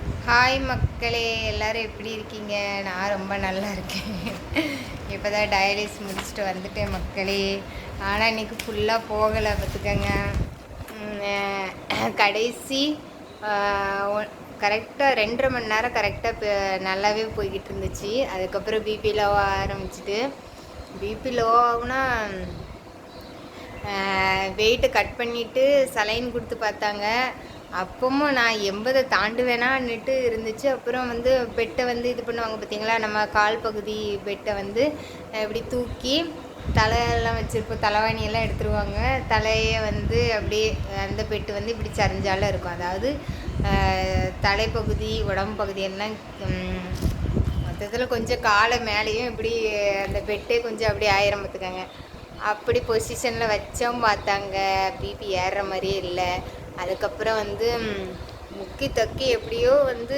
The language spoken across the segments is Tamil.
ஹாய் மக்களே, எல்லோரும் எப்படி இருக்கீங்க? நான் ரொம்ப நல்லா இருக்கேன். இப்போ தான் டயாலிஸ் முடிச்சுட்டு வந்துட்டேன் மக்களே. ஆனால் இன்றைக்கி ஃபுல்லாக போகலை பார்த்துக்கங்க. கடைசி கரெக்டாக 2.5 மணி நேரம் கரெக்டாக நல்லாவே போய்கிட்டு இருந்துச்சு. அதுக்கப்புறம் பிபி லோ ஆரம்பிச்சிட்டு, பிபி லோ ஆகுனா வெயிட்டை கட் பண்ணிவிட்டு சலைன் கொடுத்து பார்த்தாங்க. அப்பவும் நான் 80 தாண்டுவேனான்னுட்டு இருந்துச்சு. அப்புறம் வந்து பெட்டை வந்து இது பண்ணுவாங்க பார்த்தீங்களா, நம்ம கால் பகுதி பெட்டை வந்து இப்படி தூக்கி தலையெல்லாம் வச்சுருப்போம், தலைவாணியெல்லாம் எடுத்துருவாங்க. தலையை வந்து அப்படியே அந்த பெட்டு வந்து இப்படி சரிஞ்சாலும் இருக்கும். அதாவது தலைப்பகுதி உடம்பு பகுதியெல்லாம் மொத்தத்தில் கொஞ்சம் காலை மேலேயும் இப்படி அந்த பெட்டே கொஞ்சம் அப்படி ஆயிரம் பார்த்துக்கங்க. அப்படி பொசிஷனில் வச்சோம் பார்த்தாங்க. பிபி ஏறுற மாதிரியே இல்லை. அதுக்கப்புறம் வந்து முக்கி தக்கி எப்படியோ வந்து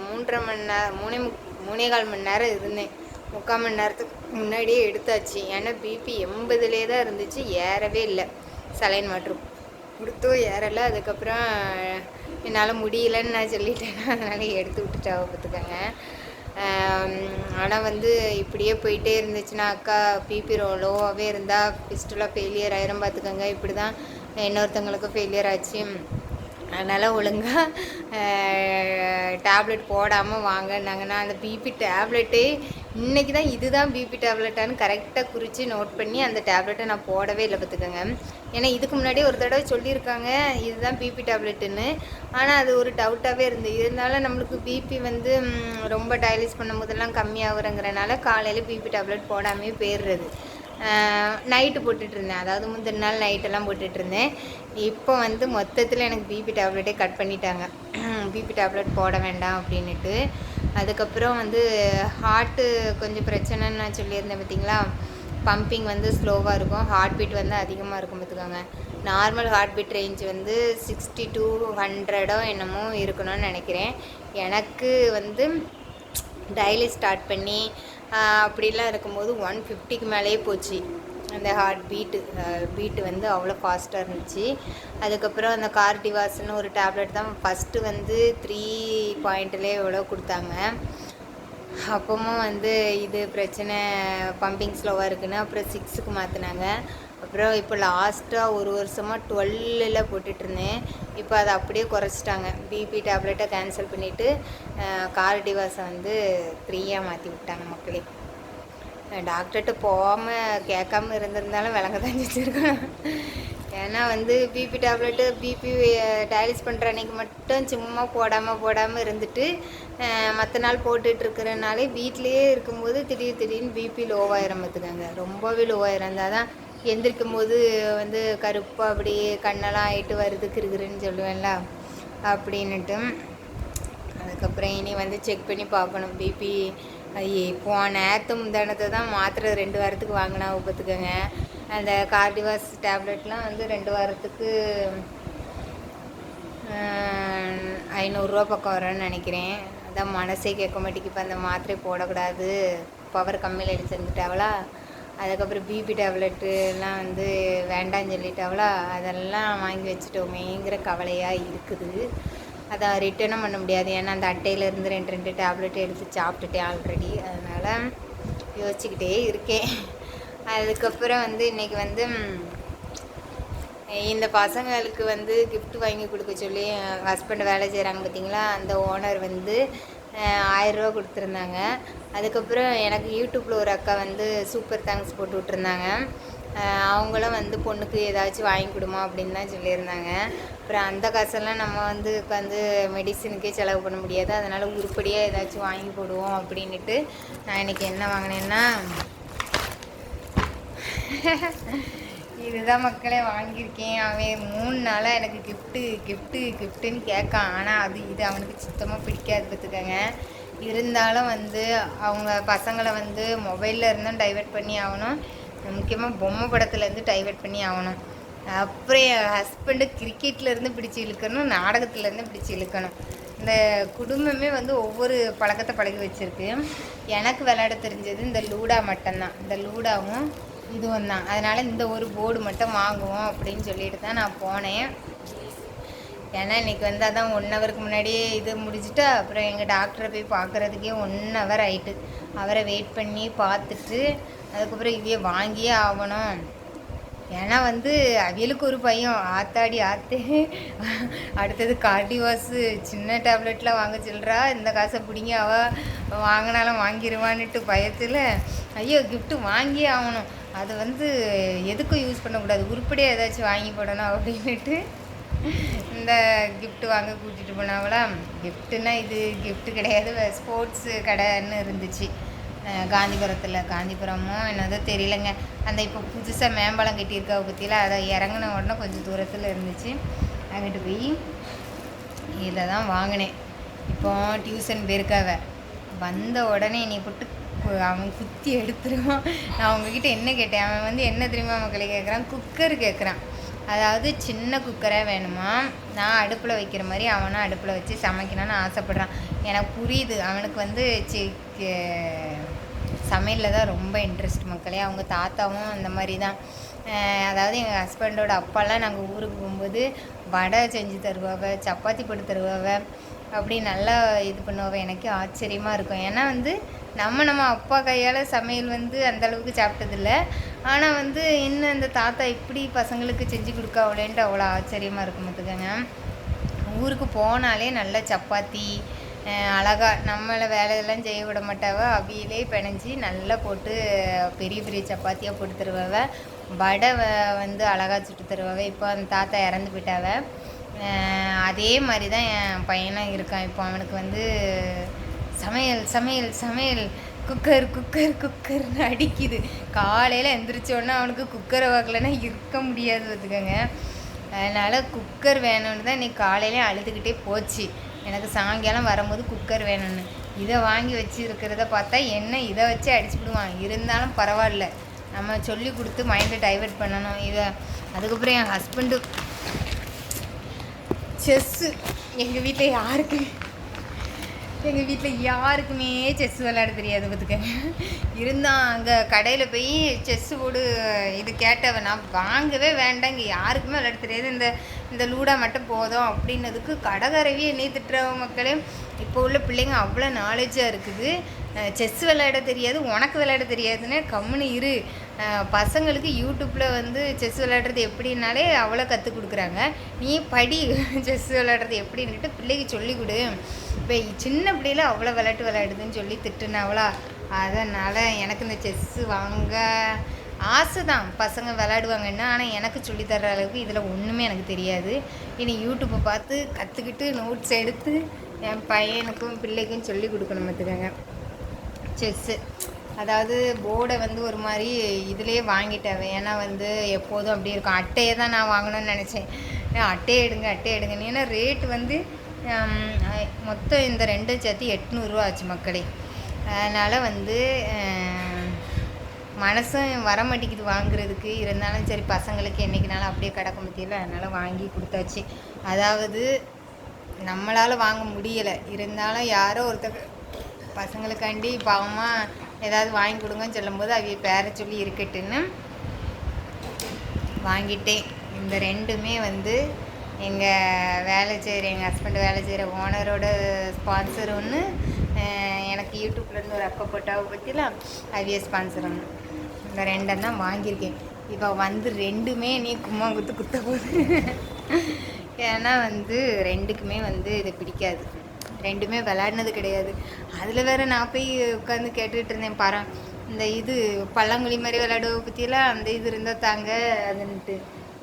3.5 மணி நேரம் 3.25 மணி நேரம் இருந்தேன். 3/4 மணி நேரத்துக்கு முன்னாடியே எடுத்தாச்சு. ஏன்னா பிபி 80லே தான் இருந்துச்சு, ஏறவே இல்லை. சலைன் மாற்று கொடுத்தோ ஏறலை. அதுக்கப்புறம் என்னால் முடியலன்னு நான் சொல்லிட்டேன்னா அதனால் எடுத்து விட்டுட்டா பார்த்துக்கங்க. ஆனால் வந்து இப்படியே போயிட்டே இருந்துச்சுன்னா அக்கா பிபி லோவாகவே இருந்தால் ஃபிஸ்டுலாக ஃபெயிலியர் ஆயிரும் பார்த்துக்கோங்க. இப்படி தான் இன்னொருத்தவங்களுக்கு ஃபெயிலியர் ஆச்சு. அதனால் ஒழுங்காக டேப்லெட் போடாமல் வாங்கினாங்க. நான் அந்த பிபி டேப்லெட்டே இன்றைக்கி தான் இதுதான் பிபி டேப்லெட்டானு கரெக்டாக குறித்து நோட் பண்ணி அந்த டேப்லெட்டை நான் போடவே இல்லை பார்த்துக்கோங்க. ஏன்னா இதுக்கு முன்னாடியே ஒரு தடவை சொல்லியிருக்காங்க இதுதான் பிபி டேப்லெட்டுன்னு. ஆனால் அது ஒரு டவுட்டாகவே இருந்தாலும் நம்மளுக்கு பிபி வந்து ரொம்ப டயாலிஸ் பண்ணும் போதெல்லாம் கம்மியாகிறங்கிறனால காலையில் பிபி டேப்லெட் போடாமே போயிடுறது. நைட்டு போட்டுட்ருந்தேன், அதாவது முந்தின நாள் நைட்டெல்லாம் போட்டுட்ருந்தேன். இப்போ வந்து மொத்தத்தில் எனக்கு பிபி டேப்லெட்டே கட் பண்ணிட்டாங்க. பிபி டேப்லெட் போட வேண்டாம் அப்படின்ட்டு. அதுக்கப்புறம் வந்து ஹார்ட்டு கொஞ்சம் பிரச்சனைன்னு நான் சொல்லியிருந்தேன் பார்த்திங்களா. பம்பிங் வந்து ஸ்லோவாக இருக்கும், ஹார்ட் பீட் வந்து அதிகமாக இருக்கும் பார்த்துக்கோங்க. நார்மல் ஹார்ட் பீட் ரேஞ்ச் வந்து 60 to 100 என்னமோ இருக்கணும்னு நினைக்கிறேன். எனக்கு வந்து டெய்லி ஸ்டார்ட் பண்ணி அப்படிலாம் இருக்கும்போது 150க்கு மேலேயே போச்சு அந்த ஹார்ட் பீட்டு வந்து அவ்வளோ ஃபாஸ்ட்டாக இருந்துச்சு. அதுக்கப்புறம் அந்த கார்டிவாஸ்ன்னு ஒரு டேப்லெட் தான் ஃபஸ்ட்டு வந்து 3 பாயிண்ட்லேயே எவ்வளோ கொடுத்தாங்க. அப்பவும் வந்து இது பிரச்சனை பம்பிங் ஸ்லோவாக இருக்குன்னு அப்புறம் 6க்கு மாற்றினாங்க. அப்புறம் இப்போ லாஸ்ட்டாக ஒரு வருஷமாக 12ல் போட்டுட்ருந்தேன். இப்போ அதை அப்படியே குறைச்சிட்டாங்க. பிபி டேப்லெட்டை கேன்சல் பண்ணிவிட்டு கார்டிவாஸை வந்து 3யாக மாற்றி விட்டாங்க மக்களே. டாக்டர்கிட்ட போகாமல் கேட்காம இருந்திருந்தாலும் விளங்க தான் செஞ்சுருக்கேன். ஏன்னா வந்து பிபி டேப்லெட்டு பிபி டயாலிஸ் பண்ணுற அன்றைக்கி மட்டும் சும்மா போடாமல் இருந்துட்டு மற்ற நாள் போட்டுட்ருக்கிறனாலே வீட்லேயே இருக்கும்போது திடீர்னு பிபி லோவாயிரம் பார்த்துக்காங்க. ரொம்பவே லோவாயிரம் இருந்தால் தான் எந்திரிக்கும் போது வந்து கருப்பாக அப்படியே கண்ணெல்லாம் ஆகிட்டு வருது கிருக்குன்னு சொல்லுவேன்ல அப்படின்னுட்டு. அதுக்கப்புறம் இனி வந்து செக் பண்ணி பார்க்கணும் பிபி. போன முந்தானத்தை தான் மாத்திரை 2 வாரத்துக்கு வாங்கினா பார்த்துக்கோங்க. அந்த கார்டிவாஸ் டேப்லெட்லாம் வந்து 2 வாரத்துக்கு 500 பக்கம் வரும்னு நினைக்கிறேன். அதான் மனசே கேட்க மாட்டேங்கு. இப்போ அந்த மாத்திரை போடக்கூடாது, பவர் கம்மியில் அடிச்சிருந்துட்டாவளா. அதுக்கப்புறம் பிபி டேப்லெட்டுலாம் வந்து வேண்டான்னு சொல்லிட்டாவளா. அதெல்லாம் வாங்கி வச்சுட்டோமேங்கிற கவலையாக இருக்குது. அதை ரிட்டனும் பண்ண முடியாது. ஏன்னா அந்த அட்டையிலேருந்து 2 டேப்லெட் எடுத்து சாப்பிட்டுட்டேன் ஆல்ரெடி. அதனால் யோசிச்சுக்கிட்டே இருக்கேன். அதுக்கப்புறம் வந்து இன்றைக்கி வந்து இந்த பசங்களுக்கு வந்து கிஃப்ட் வாங்கி கொடுக்க சொல்லி ஹஸ்பண்ட் வேலை செய்கிறாங்க பார்த்திங்களா. அந்த ஓனர் வந்து 1000 ரூபா கொடுத்துருந்தாங்க. அதுக்கப்புறம் எனக்கு யூடியூப்பில் ஒரு அக்கா வந்து சூப்பர் தேங்க்ஸ் போட்டு விட்ருந்தாங்க. அவங்களும் வந்து பொண்ணுக்கு ஏதாச்சும் வாங்கி கொடுமா அப்படின்னு தான் சொல்லியிருந்தாங்க. அப்புறம் அந்த காசெல்லாம் நம்ம வந்து உட்காந்து மெடிசனுக்கே செலவு பண்ண முடியாது. அதனால் உருப்படியாக ஏதாச்சும் வாங்கி போடுவோம் அப்படின்ட்டு நான் இன்றைக்கி என்ன வாங்கினேன்னா இதுதான் மக்களே வாங்கியிருக்கேன். அவன் 3 நாளாக எனக்கு கிஃப்ட்டுன்னு கேட்கான். ஆனால் இது அவனுக்கு சுத்தமாக பிடிக்காது பார்த்துக்கங்க. இருந்தாலும் வந்து அவங்க பசங்களை வந்து மொபைலில் இருந்தும் டைவெர்ட் பண்ணி ஆகணும், முக்கியமாக பொம்மை படத்துலேருந்து டைவெர்ட் பண்ணி ஆகணும். அப்புறம் என் ஹஸ்பண்டு கிரிக்கெட்லேருந்து பிடிச்சி இழுக்கணும், நாடகத்துலேருந்து பிடிச்சி இழுக்கணும். இந்த குடும்பமே வந்து ஒவ்வொரு பழக்கத்தை பழகி வச்சுருக்கு. எனக்கு விளையாட தெரிஞ்சது இந்த லூடா மட்டும்தான். இந்த லூடாவும் இதுவும் தான். அதனால் இந்த ஒரு போர்டு மட்டும் வாங்குவோம் அப்படின்னு சொல்லிட்டு தான் நான் போனேன். ஏன்னா இன்றைக்கி வந்து அதான் 1 ஹவருக்கு முன்னாடியே இது முடிச்சுட்டு அப்புறம் எங்கள் டாக்டரை போய் பார்க்குறதுக்கே 1 ஹவர் ஆகிட்டு. அவரை வெயிட் பண்ணி பார்த்துட்டு அதுக்கப்புறம் இவையே வாங்கியே ஆகணும். ஏன்னா வந்து அவியலுக்கு ஒரு பையன் ஆத்தாடி ஆத்தே அடுத்தது கார்டிவாஸு சின்ன டேப்லெட்லாம் வாங்க சொல்கிறா. இந்த காசை பிடிங்க அவள் வாங்கினாலும் வாங்கிடுவான்னுட்டு பயத்தில் ஐயோ கிஃப்ட்டு வாங்கியே ஆகணும். அது வந்து எதுக்கும் யூஸ் பண்ணக்கூடாது, உருப்படியாக ஏதாச்சும் வாங்கி போடணும் அப்படின்ட்டு இந்த கிஃப்ட்டு வாங்க கூட்டிகிட்டு போனாவலாம். கிஃப்ட்டுன்னா இது கிஃப்ட்டு கிடையாது, ஸ்போர்ட்ஸு கடைன்னு இருந்துச்சு காந்திபுரமோ என்னதோ தெரியலைங்க. அந்த இப்போ புதுசாக மேம்பாலம் கட்டியிருக்கா பற்றியில் அதை இறங்கின உடனே கொஞ்சம் தூரத்தில் இருந்துச்சு. அங்கிட்டு போய் இதை தான் வாங்கினேன். இப்போ டியூஷன் போயிருக்காவ வந்த உடனே நீ போட்டு அவன் குத்தி எடுத்துருவான். நான் அவங்கக்கிட்ட என்ன கேட்டேன், அவன் வந்து என்ன தெரியுமா மக்களை கேட்குறான், குக்கர் கேட்குறான். அதாவது சின்ன குக்கராக வேணுமா, நான் அடுப்பில் வைக்கிற மாதிரி அவனும் அடுப்பில் வச்சு சமைக்கணும்னு ஆசைப்பட்றான். எனக்கு புரியுது, அவனுக்கு வந்து சமையலில் தான் ரொம்ப இன்ட்ரெஸ்ட் மக்களே. அவங்க தாத்தாவும் அந்த மாதிரி தான். அதாவது எங்கள் ஹஸ்பண்டோட அப்பாலாம் நாங்கள் ஊருக்கு போகும்போது வடை செஞ்சு தருவாவ, சப்பாத்தி போட்டு தருவாவ, அப்படி நல்லா இது பண்ணுவாவ. எனக்கு ஆச்சரியமாக இருக்கும். ஏன்னா வந்து நம்ம அப்பா கையால் சமையல் வந்து அந்தளவுக்கு சாப்பிட்டதில்ல. ஆனால் வந்து இன்னும் இந்த தாத்தா இப்படி பசங்களுக்கு செஞ்சு கொடுக்காவலேன்ட்டு அவ்வளோ ஆச்சரியமாக இருக்கும் பார்த்துக்கோங்க. ஊருக்கு போனாலே நல்ல சப்பாத்தி அழகாக நம்மளை வேலையெல்லாம் செய்ய விட மாட்டாவ, அவியிலே பிணைஞ்சி நல்லா போட்டு பெரிய பெரிய சப்பாத்தியாக போட்டு தருவாவ. வடை வந்து அழகாக சுட்டு தருவாவ. இப்போ அந்த தாத்தா இறந்து போயிட்டாவ. அதே மாதிரி தான் என் பையனும் இருக்கான். இப்போ அவனுக்கு வந்து சமையல் சமையல் சமையல் குக்கர் குக்கர் குக்கர்னு அடிக்குது. காலையில் எந்திரிச்சோன்னா அவனுக்கு குக்கரை வாக்கலைன்னா இருக்க முடியாது பார்த்துக்கோங்க. அதனால் குக்கர் வேணும்னு தான் இன்றைக்கி காலையிலே அழுதுகிட்டே போச்சு. எனக்கு சாயங்காலம் வரும்போது குக்கர் வேணும்னு. இதை வாங்கி வச்சு இருக்கிறத பார்த்தா என்ன இதை வச்சு அடிச்சுவிடுவான். இருந்தாலும் பரவாயில்ல, நம்ம சொல்லி கொடுத்து மைண்டை டைவெர்ட் பண்ணணும். இதை அதுக்கப்புறம் என் ஹஸ்பண்டு செஸ்ஸு எங்கள் வீட்டில் யாருக்குமே செஸ் விளையாட தெரியாது பார்த்துக்க. இருந்தால் அங்கே கடையில் போய் செஸ்ஸு போடு இது கேட்டவன் நான் வாங்கவே வேண்டாம், இங்கே யாருக்குமே விளையாட தெரியாது, இந்த லூடா மட்டும் போதும் அப்படின்னதுக்கு கடைக்காரவே என்னை திட்டுறவ மக்களே. இப்போ உள்ள பிள்ளைங்க அவ்வளோ நாலேஜாக இருக்குது. செஸ் விளையாட தெரியாது, உனக்கு விளையாட தெரியாதுன்னு கம்முன்னு இரு. பசங்களுக்கு யூடியூப்பில் வந்து செஸ் விளையாடுறது எப்படின்னாலே அவ்வளோ கற்றுக் கொடுக்குறாங்க. நீ படி செஸ் விளையாடுறது எப்படின்னுட்டு பிள்ளைக்கு சொல்லிக் கொடு. இப்போ சின்ன பிள்ளையில அவ்வளோ விளையாட்டு விளையாடுதுன்னு சொல்லி திட்டுனாவளா. அதனால் எனக்கு இந்த செஸ்ஸு வாங்க ஆசை தான், பசங்க விளையாடுவாங்கன்னா. ஆனால் எனக்கு சொல்லித்தர்ற அளவுக்கு இதில் ஒன்றுமே எனக்கு தெரியாது. இனி யூடியூப்பை பார்த்து கற்றுக்கிட்டு நோட்ஸ் எடுத்து என் பையனுக்கும் பிள்ளைக்கும் சொல்லி கொடுக்கணும் பார்த்துக்கோங்க. செஸ்ஸு அதாவது போர்டை வந்து ஒரு மாதிரி இதிலே வாங்கிட்டேன். ஏன்னா வந்து எப்போதும் அப்படி இருக்கும். அட்டையை தான் நான் வாங்கணும்னு நினச்சேன். அட்டையை எடுங்கன்னு. ஏன்னா ரேட்டு வந்து மொத்தம் இந்த ரெண்டும் சேர்த்து 800 ஆச்சு மக்களே. அதனால் வந்து மனசும் வர மாட்டேங்குது வாங்குறதுக்கு. இருந்தாலும் சரி பசங்களுக்கு என்றைக்குனாலும் அப்படியே கிடக்க முடியல, அதனால் வாங்கி கொடுத்தாச்சு. அதாவது நம்மளால் வாங்க முடியலை, இருந்தாலும் யாரோ ஒருத்தர் பசங்களுக்காண்டி பாவமாக ஏதாவது வாங்கி கொடுங்கன்னு சொல்லும்போது அவைய பேரை சொல்லி இருக்கட்டுன்னு வாங்கிட்டேன். இந்த ரெண்டுமே வந்து எங்கள் ஹஸ்பண்ட் வேலை செய்கிற ஓனரோட ஸ்பான்சர் ஒன்று, எனக்கு யூடியூப்லேருந்து ஒரு அக்கா போட்டாவை பற்றிலாம் அவிய ஸ்பான்சர் ஒன்று. இந்த ரெண்டும் தான் வாங்கியிருக்கேன். இப்போ வந்து ரெண்டுமே நீ கும்மாங்குத்து குத்த போகுது. ஏன்னா வந்து ரெண்டுக்குமே வந்து இது பிடிக்காது, ரெண்டுமே விளையாடினது கிடையாது. அதில் வேறு நான் போய் உட்காந்து கேட்டுக்கிட்டு இருந்தேன் பாரு, இந்த இது பழங்குழி மாதிரி விளையாடுவ பற்றியெல்லாம் அந்த இது இருந்தால் தாங்க அதுன்ட்டு.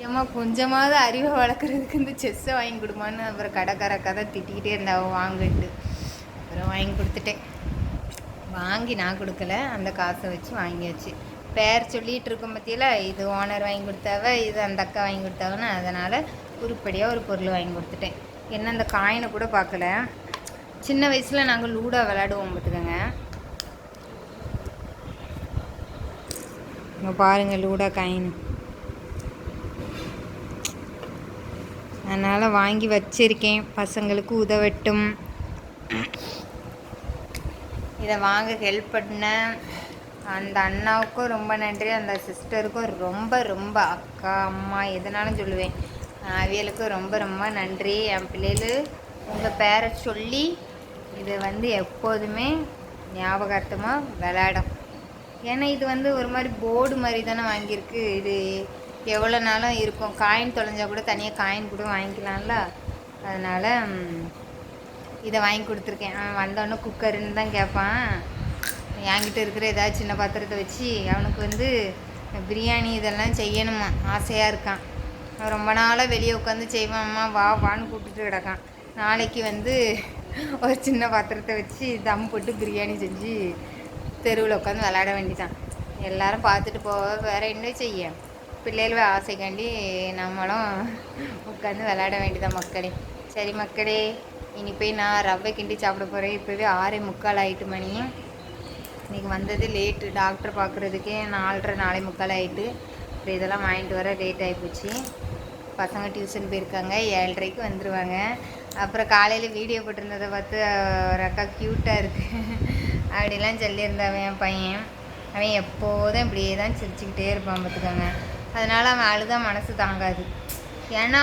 ஏம்மா கொஞ்சமாவது அறிவை வளர்க்குறதுக்கு இந்த செஸ்ஸை வாங்கி கொடுமான்னு அப்புறம் கடைக்காரக்கா தான் திட்டிக்கிட்டே இருந்தாவோ வாங்கிட்டு. அப்புறம் வாங்கி கொடுத்துட்டேன். வாங்கி நான் கொடுக்கல, அந்த காசை வச்சு வாங்கியாச்சு. பேர் சொல்லிகிட்டு இருக்கோம் பற்றியில, இது ஓனர் வாங்கி கொடுத்தாவ, இது அந்த அக்கா வாங்கி கொடுத்தாவன்னு. அதனால் உருப்படியாக ஒரு பொருள் வாங்கி கொடுத்துட்டேன். என்ன அந்த காயினை கூட பார்க்கல. சின்ன வயசில் நாங்கள் லூடா விளையாடுவோம் பார்த்துக்கோங்க. இங்கே பாருங்கள் லூடா காயின். அதனால் வாங்கி வச்சுருக்கேன், பசங்களுக்கு உதவட்டும். இதை வாங்க ஹெல்ப் பண்ண அந்த அண்ணாவுக்கும் ரொம்ப நன்றி, அந்த சிஸ்டருக்கும் ரொம்ப ரொம்ப, அக்கா அம்மா எதனாலும் சொல்லுவேன். அவியலுக்கும் ரொம்ப ரொம்ப நன்றி. என் பிள்ளைகள் உங்கள் பேரை சொல்லி இதை வந்து எப்போதுமே ஞாபகார்த்தமாக விளையாடும். ஏன்னா இது வந்து ஒரு மாதிரி போர்டு மாதிரி தானே வாங்கியிருக்கு. இது எவ்வளோ நாளும் இருக்கும். காயின் தொலைஞ்சா கூட தனியாக காயின் கூட வாங்கிக்கலாம்ல. அதனால் இதை வாங்கி கொடுத்துருக்கேன். அவன் வந்தோடனே குக்கருன்னு தான் கேட்பான். என்கிட்ட இருக்கிற ஏதாவது சின்ன பாத்திரத்தை வச்சு அவனுக்கு வந்து பிரியாணி இதெல்லாம் செய்யணுமா ஆசையாக இருக்கான். அவன் ரொம்ப நாளாக வெளியே உட்காந்து செய்வான். அம்மா வா வான்னு கூப்பிட்டுட்டு கிடக்கான். நாளைக்கு வந்து ஒரு சின்ன பாத்திரத்தை வச்சு தம் போட்டு பிரியாணி செஞ்சு தெருவில் உட்காந்து விளையாட வேண்டிதான். எல்லோரும் பார்த்துட்டு போக வேறு என்ன செய்ய, பிள்ளைகள் ஆசைக்காண்டி நம்மளும் உட்காந்து விளையாட வேண்டியதான் மக்களே. சரி மக்களே, இனி போய் நான் ரவை கிண்டி சாப்பிட போகிறேன். இப்போவே 6:45 ஆகிட்டு மணி. இன்றைக்கி வந்தது லேட்டு. டாக்டர் பார்க்குறதுக்கே 4:30 4:45 ஆகிட்டு. அப்புறம் இதெல்லாம் வாங்கிட்டு வர லேட் ஆகிப்போச்சு. பசங்க டியூஷன் போயிருக்காங்க. 7:30க்கு வந்துடுவாங்க. அப்புறம் காலையில் வீடியோ போட்டிருந்ததை பார்த்து ஒரு அக்கா க்யூட்டாக இருக்குது அப்படிலாம் சொல்லியிருந்தாவன் என் பையன். அவன் எப்போதும் இப்படியே தான் சிரிச்சுக்கிட்டே இருப்பான் பார்த்துக்கோங்க. அதனால் அவன் அழுதா மனசு தாங்காது. ஏன்னா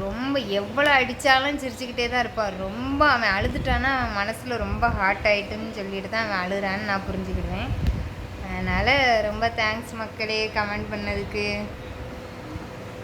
ரொம்ப எவ்வளோ அடித்தாலும் சிரிச்சுக்கிட்டே தான் இருப்பான். ரொம்ப அவன் அழுதுட்டான்னா அவன் மனசில் ரொம்ப ஹார்ட் ஆகிட்டுன்னு சொல்லிட்டு தான் அவன் அழுகிறான்னு நான் புரிஞ்சுக்கிடுவேன். அதனால் ரொம்ப தேங்க்ஸ் மக்களே கமெண்ட் பண்ணதுக்கு.